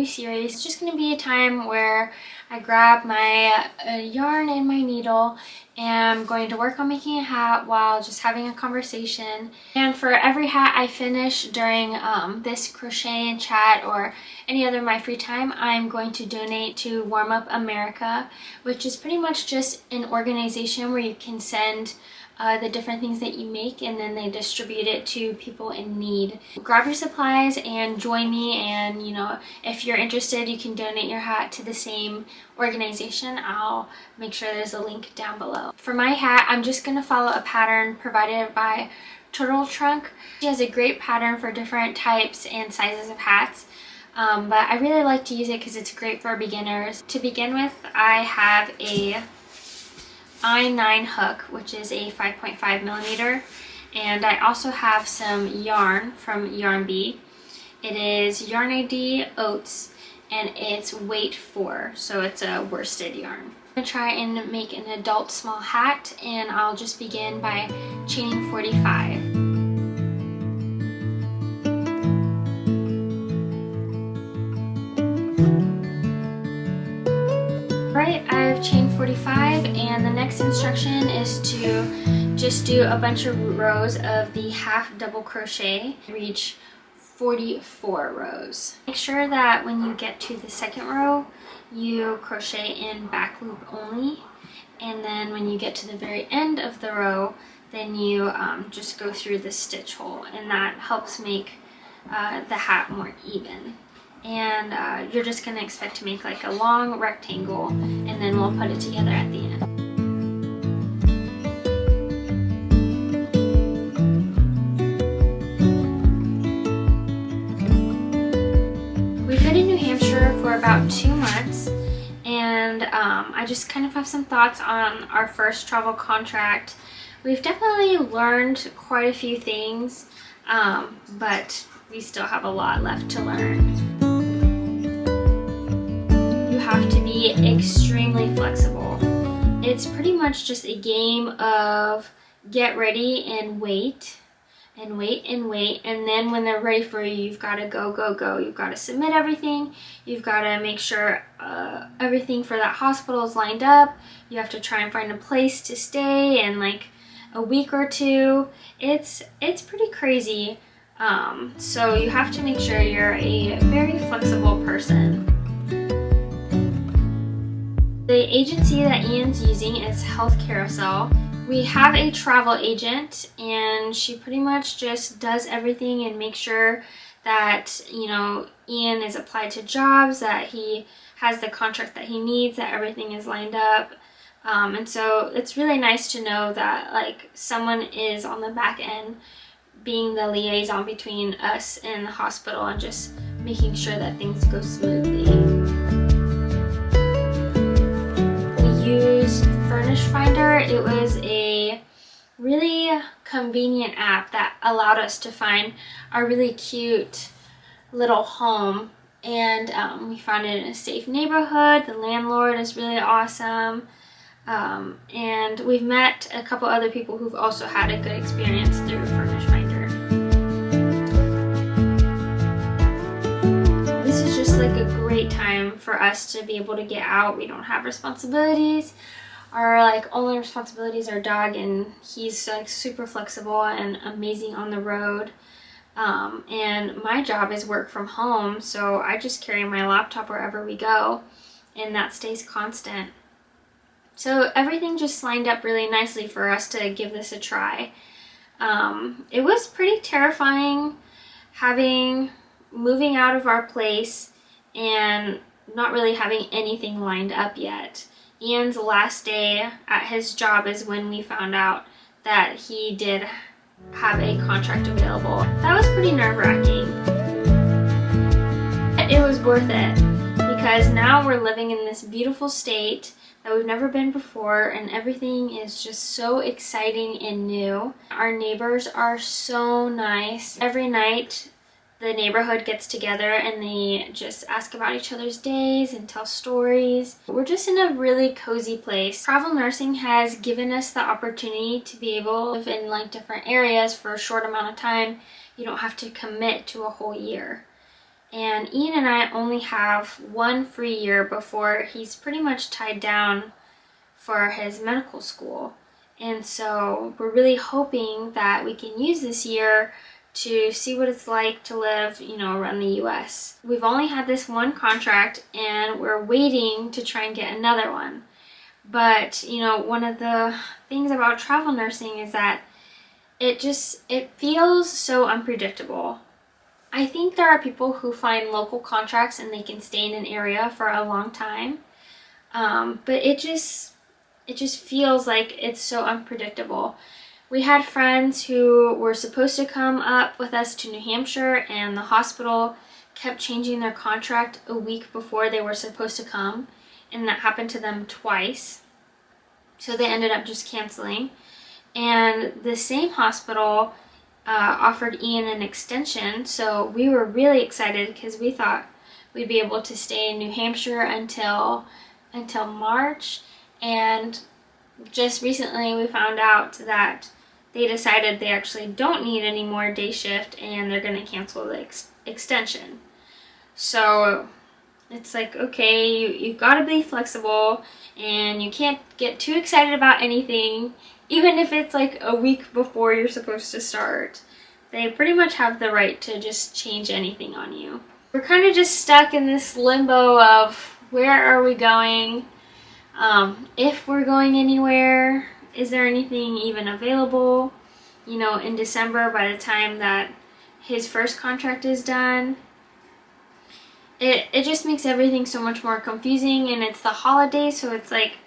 new series. It's just going to be a time where I grab my yarn and my needle and I'm going to work on making a hat while just having a conversation. And for every hat I finish during this Crochet and Chat or any other of my free time, I'm going to donate to Warm Up America, which is pretty much just an organization where you can send the different things that you make and then they distribute it to people in need. Grab your supplies and join me, and you know, if you're interested you can donate your hat to the same organization. I'll make sure there's a link down below. For my hat, I'm just going to follow a pattern provided by Turtle Trunk. She has a great pattern for different types and sizes of hats. But I really like to use it because it's great for beginners. To begin with, I have a I-9 hook, which is a 5.5 millimeter, and I also have some yarn from Yarn Bee. It is Yarn ID Oats, and it's weight 4, so it's a worsted yarn. I'm going to try and make an adult small hat, and I'll just begin by chaining 45. Alright, I've chained 45, and the next instruction is to just do a bunch of rows of the half double crochet, reach 44 rows. Make sure that when you get to the second row, you crochet in back loop only, and then when you get to the very end of the row, then you just go through the stitch hole, and that helps make the hat more even. And you're just going to expect to make like a long rectangle, and then we'll put it together at the end. We've been in New Hampshire for about 2 months, and I just kind of have some thoughts on our first travel contract. We've definitely learned quite a few things, but we still have a lot left to learn. You have to be extremely flexible. It's pretty much just a game of get ready and wait and wait and wait, and then when they're ready for you, you've got to go. You've got to submit everything. You've got to make sure everything for that hospital is lined up. You have to try and find a place to stay in like a week or two. It's pretty crazy. So you have to make sure you're a very flexible person. The agency that Ian's using is Health Carousel. We have a travel agent, and she pretty much just does everything and makes sure that, you know, Ian is applied to jobs, that he has the contract that he needs, that everything is lined up. And so it's really nice to know that like someone is on the back end being the liaison between us and the hospital and just making sure that things go smoothly. Used Furnish Finder. It was a really convenient app that allowed us to find a really cute little home, and we found it in a safe neighborhood. The landlord is really awesome, and we've met a couple other people who've also had a good experience through Furnish Finder. This is just like a great time for us to be able to get out. We don't have responsibilities. Our like only responsibilities are dog, and he's like super flexible and amazing on the road. And my job is work from home, so I just carry my laptop wherever we go, and that stays constant. So everything just lined up really nicely for us to give this a try. It was pretty terrifying moving out of our place and not really having anything lined up yet. Ian's last day at his job is when we found out that he did have a contract available. That was pretty nerve-wracking. It was worth it because now we're living in this beautiful state that we've never been before, and everything is just so exciting and new. Our neighbors are so nice. Every night the neighborhood gets together and they just ask about each other's days and tell stories. We're just in a really cozy place. Travel nursing has given us the opportunity to be able to live in like different areas for a short amount of time. You don't have to commit to a whole year. And Ian and I only have one free year before he's pretty much tied down for his medical school. And so we're really hoping that we can use this year to see what it's like to live, you know, around the US. We've only had this one contract and we're waiting to try and get another one. But, you know, one of the things about travel nursing is that it feels so unpredictable. I think there are people who find local contracts and they can stay in an area for a long time. But it just feels like it's so unpredictable. We had friends who were supposed to come up with us to New Hampshire, and the hospital kept changing their contract a week before they were supposed to come, and that happened to them twice. So they ended up just canceling. And the same hospital offered Ian an extension, so we were really excited because we thought we'd be able to stay in New Hampshire until March. And just recently we found out that they decided they actually don't need any more day shift and they're going to cancel the extension. So it's like, okay, you've got to be flexible and you can't get too excited about anything, even if it's like a week before you're supposed to start. They pretty much have the right to just change anything on you. We're kind of just stuck in this limbo of where are we going? If we're going anywhere, is there anything even available, you know, in December by the time that his first contract is done? It just makes everything so much more confusing, and it's the holidays, so it's like,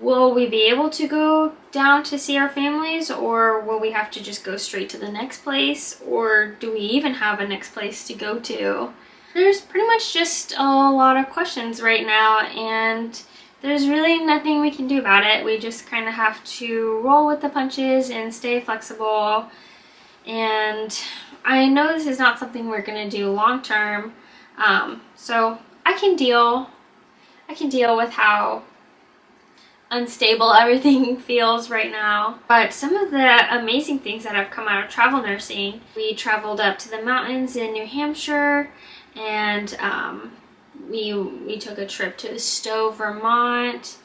will we be able to go down to see our families, or will we have to just go straight to the next place, or do we even have a next place to go to? There's pretty much just a lot of questions right now, and there's really nothing we can do about it. We just kind of have to roll with the punches and stay flexible. And I know this is not something we're going to do long term, so I can deal with how unstable everything feels right now. But some of the amazing things that have come out of travel nursing, we traveled up to the mountains in New Hampshire, and we took a trip to Stowe, Vermont,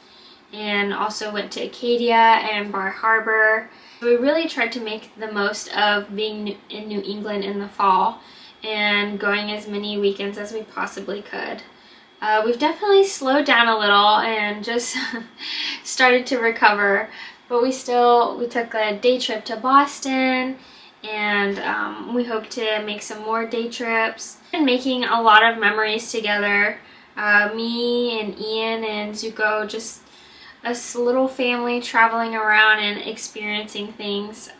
and also went to Acadia and Bar Harbor. We really tried to make the most of being in New England in the fall and going as many weekends as we possibly could. We've definitely slowed down a little and just started to recover, but we took a day trip to Boston, and we hope to make some more day trips. We've been making a lot of memories together, me and Ian and Zuko, just a little family traveling around and experiencing things.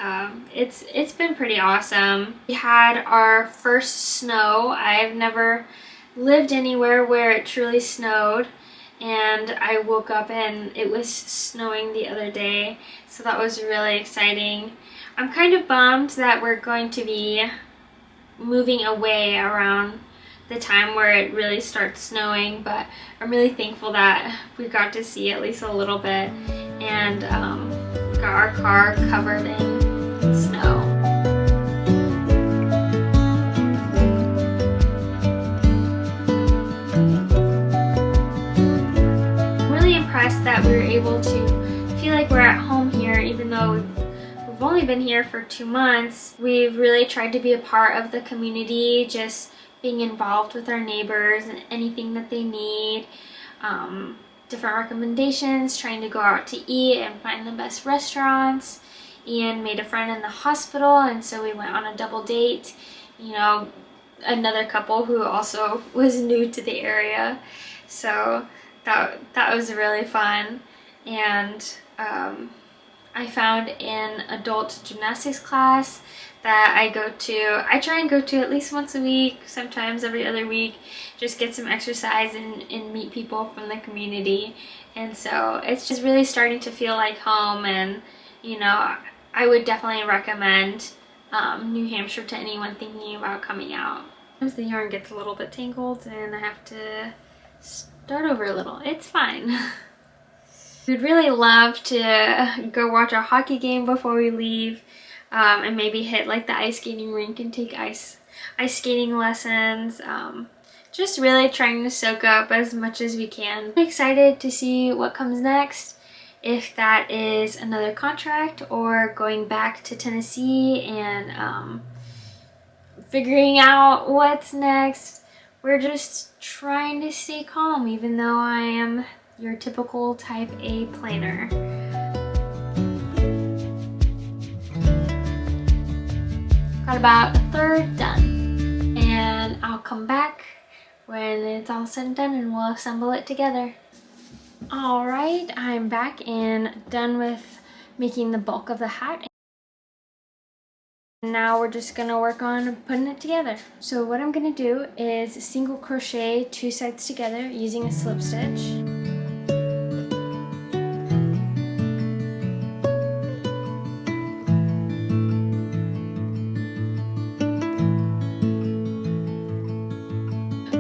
It's been pretty awesome. We had our first snow. I've never lived anywhere where it truly snowed, and I woke up and it was snowing the other day, so that was really exciting. I'm kind of bummed that we're going to be moving away around the time where it really starts snowing, but I'm really thankful that we got to see at least a little bit, and got our car covered in snow. I'm really impressed that we were able to feel like we're at home here, even though we've only been here for 2 months. We've really tried to be a part of the community, just being involved with our neighbors and anything that they need, different recommendations, trying to go out to eat and find the best restaurants. Ian made a friend in the hospital, and so we went on a double date, you know, another couple who also was new to the area, so that was really fun. And I found an adult gymnastics class that I try and go to at least once a week, sometimes every other week, just get some exercise and meet people from the community. And so it's just really starting to feel like home, and you know, I would definitely recommend New Hampshire to anyone thinking about coming out. Sometimes the yarn gets a little bit tangled and I have to start over a little. It's fine. We'd really love to go watch a hockey game before we leave. and maybe hit like the ice skating rink and take ice skating lessons. Just really trying to soak up as much as we can. I'm excited to see what comes next, if that is another contract or going back to Tennessee and figuring out what's next. We're just trying to stay calm, even though I am your typical type A planner. Got about a third done, and I'll come back when it's all said and done and we'll assemble it together. All right, I'm back and done with making the bulk of the hat. Now we're just gonna work on putting it together. So what I'm gonna do is single crochet 2 sides together using a slip stitch.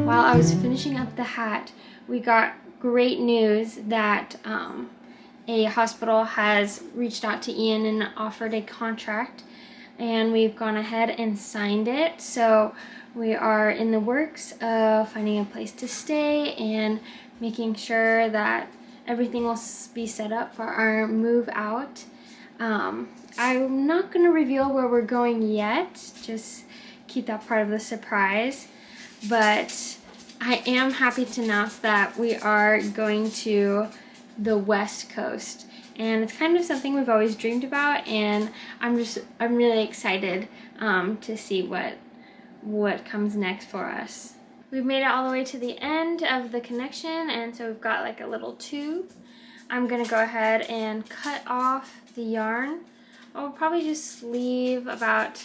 While I was finishing up the hat, we got great news that a hospital has reached out to Ian and offered a contract, and we've gone ahead and signed it. So we are in the works of finding a place to stay and making sure that everything will be set up for our move out. I'm not going to reveal where we're going yet, just keep that part of the surprise, but I am happy to announce that we are going to the West Coast, and it's kind of something we've always dreamed about, and I'm really excited to see what comes next for us. We've made it all the way to the end of the connection, and so we've got like a little tube. I'm gonna go ahead and cut off the yarn. I'll probably just leave about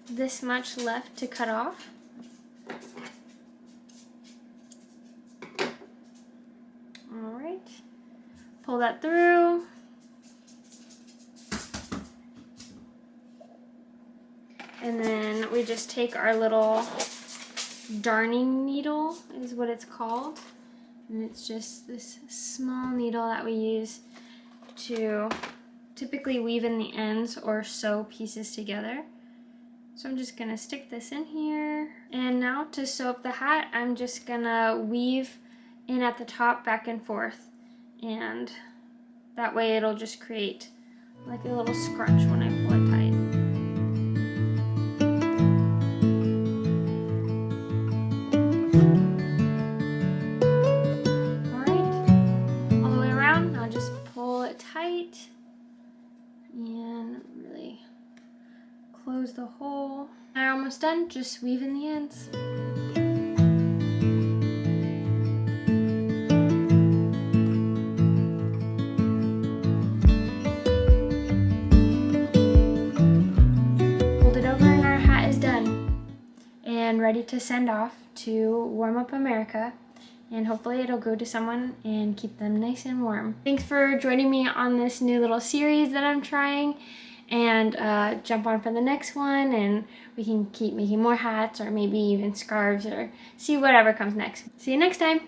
this much left to cut off. Alright, pull that through. And then we just take our little darning needle, is what it's called. And it's just this small needle that we use to typically weave in the ends or sew pieces together. So I'm just gonna stick this in here. And now to sew up the hat, I'm just gonna weave in at the top back and forth. And that way it'll just create like a little scrunch when I pull it tight. Alright, all the way around, I'll just pull it tight and really close the hole. I'm almost done, just weave in the ends. Fold it over and our hat is done and ready to send off to warm up America, and hopefully it'll go to someone and keep them nice and warm. Thanks for joining me on this new little series that I'm trying, and jump on for the next one and we can keep making more hats or maybe even scarves or see whatever comes next. See you next time.